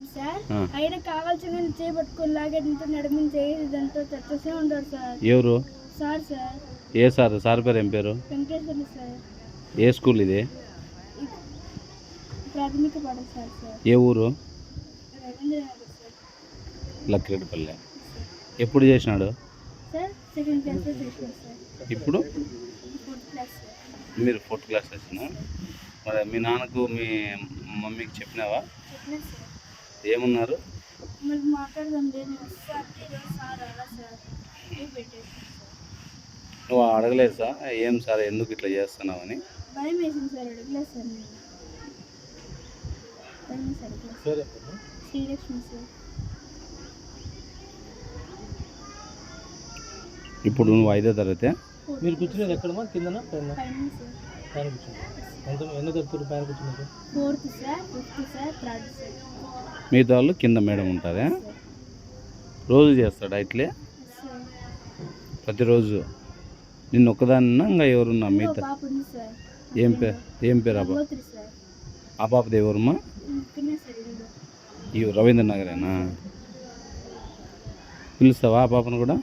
Sir ఆయన కావాల్సిన చేయబట్టుకొని లాగేటంతో నడుముని చేయడంతో చచ్చే ఉంటారు సార్. ఎవరు సార్? సార్ ఏ సార్? సార్ పేరు ఏం పేరు? వెంకటేశ్వర్లు సార్. ఏ స్కూల్ ఇది? ప్రాథమిక పాఠశాల సార్. ఏ ఊరు? రవీంద్రనగర్ సార్. లక్కిరెడ్డిపల్లె. ఎప్పుడు చేసినాడు సార్? సెకండ్ క్లాస్లో చేసినాడు సార్. ఇప్పుడు 4th క్లాస్ సార్. మీరు 4th క్లాస్ చేసిన. మరి మీ నాన్నకు మీ మమ్మీకి చెప్పినావా? చెప్పినా సార్. ఏమన్నారు? మరి మాట్లాడదాం లేదు సార్. ఈరోజు సార్ అలా సార్ పెట్టేసి నువ్వు అడగలేదు సార్ ఏం సార్ ఎందుకు ఇట్లా చేస్తున్నావు అని? భయం వేసింది సార్. అడగలేదు సార్. నేను భయం సార్. శ్రీలక్ష్మి సార్. ఇప్పుడు నువ్వు 5వ తరగతి? మీరు కూర్చునేది ఎక్కడమ్మా? కిందనా పైన? పైన సార్. పైన కూర్చున్నారు. ఎన్నో తరగతి పైన కూర్చున్నారు? 4th sir, 5th sir, 3rd sir. మిగతా వాళ్ళు కింద మేడం ఉంటారా? రోజు చేస్తాడా ఇట్లే? సార్ ప్రతిరోజు? నిన్ను ఒక్కదాన్నా ఇంకా ఎవరున్నా మిగతా? పాప ఉంది సార్. ఏం పేరు ఆ పాప? గోత్రి సార్. ఆ పాపది ఎవరమ్మా? ఇక్కడనే సార్. ఇల్లు ఈ రవీంద్ర నగరేనా? పిలుస్తావా ఆ పాపను కూడా?